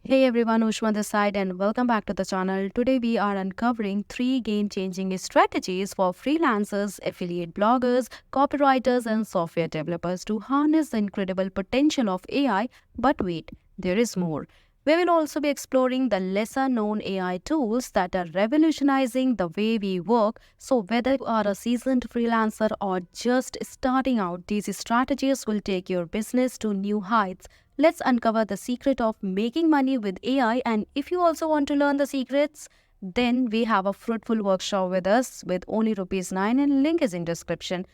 Hey everyone, Ushma this side and welcome back to the channel. Today we are uncovering 3 game-changing strategies for freelancers, affiliate bloggers, copywriters and software developers to harness the incredible potential of AI. But wait, there is more. We will also be exploring the lesser-known AI tools that are revolutionizing the way we work. So whether you are a seasoned freelancer or just starting out, these strategies will take your business to new heights. Let's uncover the secret of making money with AI. And if you also want to learn the secrets, then we have a fruitful workshop with us with only rupees 9 and link is in description.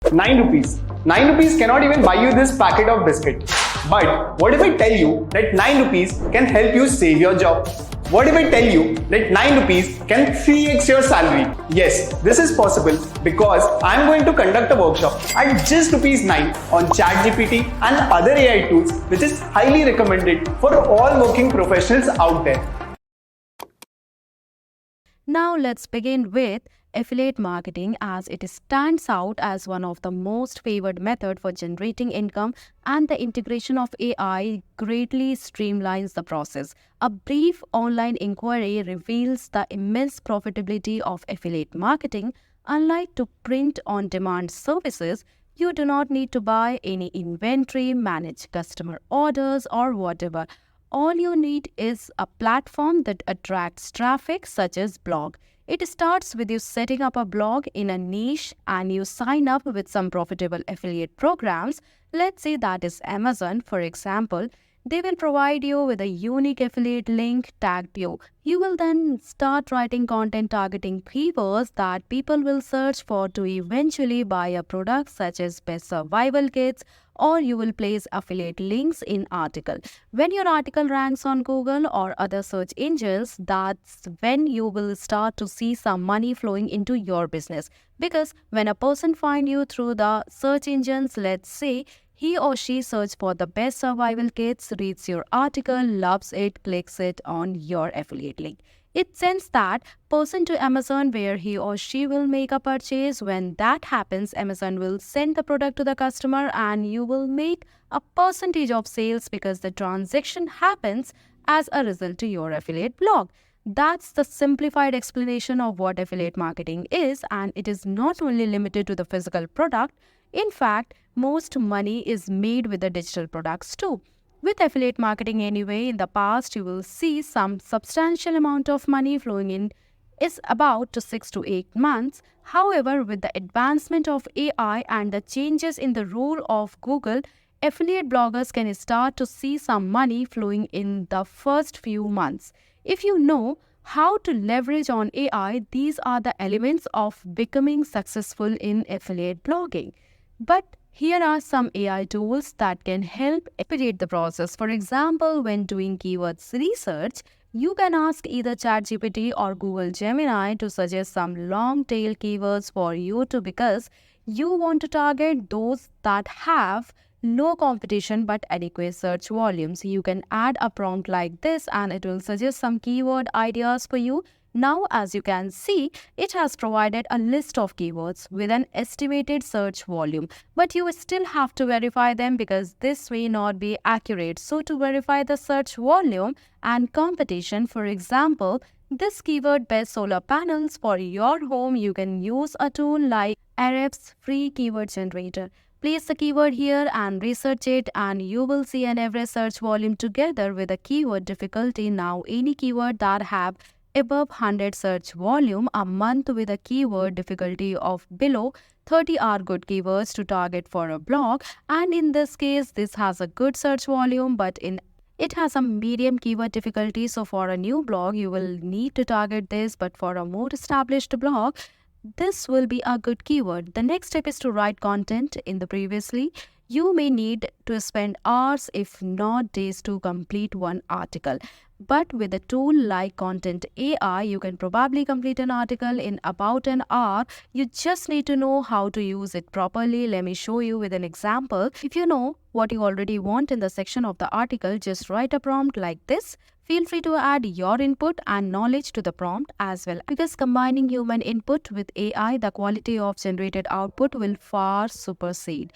9 rupees. 9 rupees cannot even buy you this packet of biscuit. But what if I tell you that 9 rupees can help you save your job? What if I tell you that 9 rupees can 3x your salary? Yes, this is possible because I am going to conduct a workshop at just rupees 9 on ChatGPT and other AI tools, which is highly recommended for all working professionals out there. Now let's begin with affiliate marketing, as it stands out as one of the most favored method for generating income, and the integration of AI greatly streamlines the process. A brief online inquiry reveals the immense profitability of affiliate marketing. Unlike to print on demand services, you do not need to buy any inventory, manage customer orders or whatever. All you need is a platform that attracts traffic, such as blog. It starts with you setting up a blog in a niche and you sign up with some profitable affiliate programs. Let's say that is Amazon, for example. They will provide you with a unique affiliate link tagged you. You will then start writing content targeting keywords that people will search for to eventually buy a product, such as best survival kits, or you will place affiliate links in article. When your article ranks on Google or other search engines, that's when you will start to see some money flowing into your business. Because when a person find you through the search engines, let's say he or she search for the best survival kits, reads your article, loves it, clicks it on your affiliate link. It sends that person to Amazon where he or she will make a purchase. When that happens, Amazon will send the product to the customer and you will make a percentage of sales because the transaction happens as a result to your affiliate blog. That's the simplified explanation of what affiliate marketing is, and it is not only limited to the physical product. In fact, most money is made with the digital products too. With affiliate marketing anyway, in the past you will see some substantial amount of money flowing in is about to 6 to 8 months. However, with the advancement of AI and the changes in the role of Google, affiliate bloggers can start to see some money flowing in the first few months. If you know how to leverage on AI, these are the elements of becoming successful in affiliate blogging. But here are some AI tools that can help expedite the process. For example, when doing keywords research, you can ask either ChatGPT or Google Gemini to suggest some long tail keywords for you to, because you want to target those that have low competition but adequate search volumes. You can add a prompt like this and it will suggest some keyword ideas for you. Now, as you can see, it has provided a list of keywords with an estimated search volume, but you still have to verify them because this may not be accurate. So to verify the search volume and competition, for example, this keyword best solar panels for your home, you can use a tool like Ahrefs free keyword generator. Place the keyword here and research it, and you will see an average search volume together with a keyword difficulty. Now, any keyword that have above 100 search volume a month with a keyword difficulty of below 30 are good keywords to target for a blog. And in this case, this has a good search volume, but in it has a medium keyword difficulty. So for a new blog, you will need to target this, but for a more established blog, this will be a good keyword. The next step is to write content. In the previously, you may need to spend hours, if not days, to complete one article. But with a tool like Content AI, you can probably complete an article in about an hour. You just need to know how to use it properly. Let me show you with an example. If you know what you already want in the section of the article, just write a prompt like this. Feel free to add your input and knowledge to the prompt as well, because combining human input with AI, the quality of generated output will far supersede.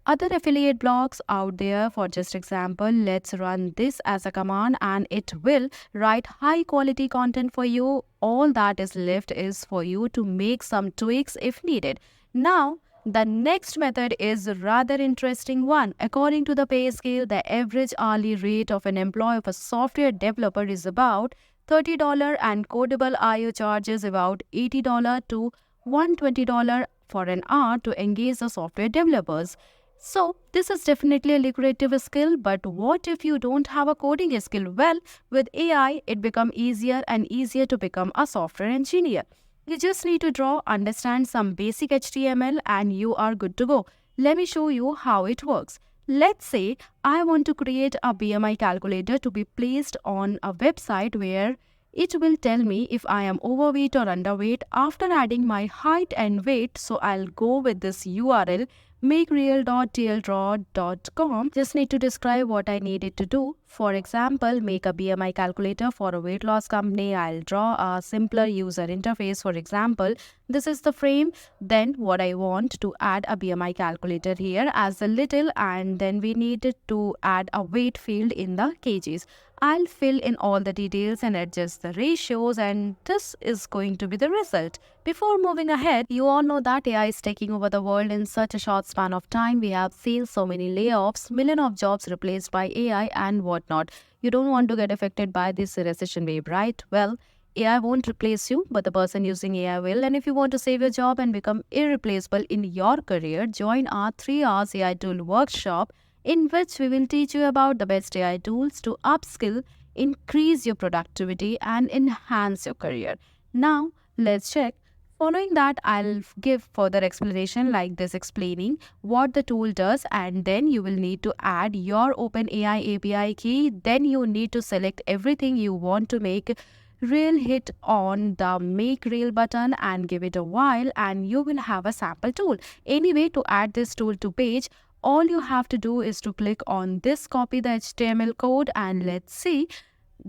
other affiliate blogs out there. For just example, let's run this as a command and it will write high quality content for you. All that is left is for you to make some tweaks if needed. Now, the next method is a rather interesting one. According to the pay scale, the average hourly rate of an employee of a software developer is about $30 and Codable IO charges about $80 to $120 for an hour to engage the software developers. So, this is definitely a lucrative skill, but what if you don't have a coding skill? Well, with AI, it becomes easier and easier to become a software engineer. You just need to draw, understand some basic HTML, and you are good to go. Let me show you how it works. Let's say I want to create a BMI calculator to be placed on a website where it will tell me if I am overweight or underweight after adding my height and weight. So I'll go with this URL makereal.tldraw.com. Just need to describe what I needed to do. For example, make a BMI calculator for a weight loss company. I'll draw a simpler user interface. For example, this is the frame. Then what I want to add a BMI calculator here as a little, and then we needed to add a weight field in the kgs. I'll fill in all the details and adjust the ratios, and this is going to be the result. Before moving ahead, you all know that AI is taking over the world in such a short span of time. We have seen so many layoffs, millions of jobs replaced by AI and whatnot. You don't want to get affected by this recession wave, right? Well, AI won't replace you, but the person using AI will. And if you want to save your job and become irreplaceable in your career, join our 3 hours AI tool workshop, in which we will teach you about the best AI tools to upskill, increase your productivity, and enhance your career. Now, let's check. Following that, I'll give further explanation like this, explaining what the tool does, and then you will need to add your OpenAI API key. Then you need to select everything you want to make Real, hit on the Make Real button and give it a while, and you will have a sample tool. Anyway, to add this tool to page, all you have to do is to click on this, copy the HTML code, and let's see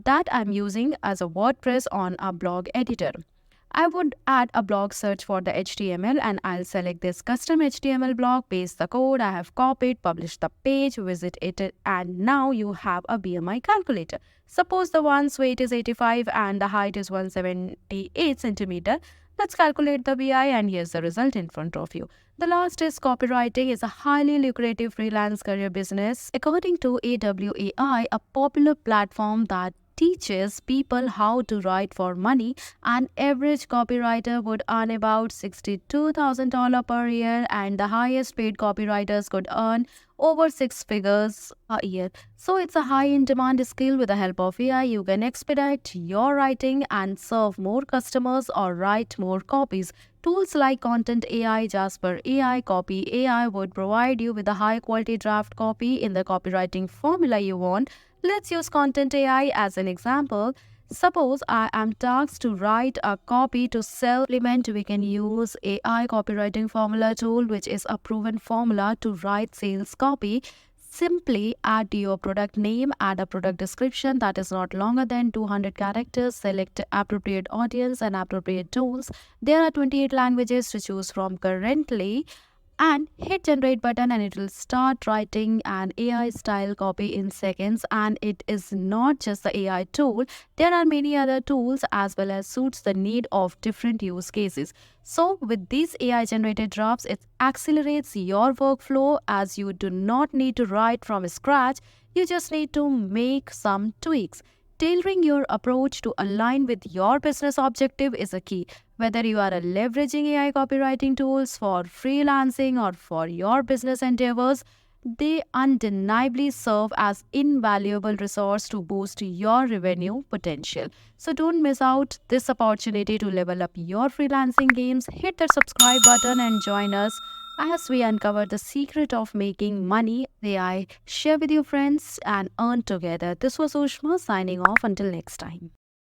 that I'm using as a WordPress on a blog editor. I would add a blog search for the HTML, and I'll select this custom HTML block, paste the code I have copied, publish the page, visit it, and now you have a BMI calculator. Suppose the one's weight is 85 and the height is 178 centimeter. Let's calculate the BI, and here's the result in front of you. The last is copywriting is a highly lucrative freelance career business. According to AWAI, a popular platform that teaches people how to write for money, an average copywriter would earn about $62,000 per year, and the highest paid copywriters could earn over 6 figures a year. So it's a high in demand skill. With the help of AI, you can expedite your writing and serve more customers or write more copies. Tools like Content AI, Jasper AI, Copy AI would provide you with a high quality draft copy in the copywriting formula you want. Let's use Content AI as an example. Suppose I am tasked to write a copy to sell supplement. We can use AI copywriting formula tool, which is a proven formula to write sales copy. Simply add your product name, add a product description that is not longer than 200 characters, select appropriate audience and appropriate tools. There are 28 languages to choose from currently, and hit generate button, and it will start writing an AI style copy in seconds. And it is not just the AI tool, there are many other tools as well as suits the need of different use cases. So with these AI generated drafts, it accelerates your workflow as you do not need to write from scratch. You just need to make some tweaks. Tailoring your approach to align with your business objective is a key. Whether you are leveraging AI copywriting tools for freelancing or for your business endeavors, they undeniably serve as invaluable resource to boost your revenue potential. So don't miss out this opportunity to level up your freelancing games. Hit the subscribe button and join us as we uncover the secret of making money with AI. Share with your friends and earn together. This was Ushma signing off. Until next time.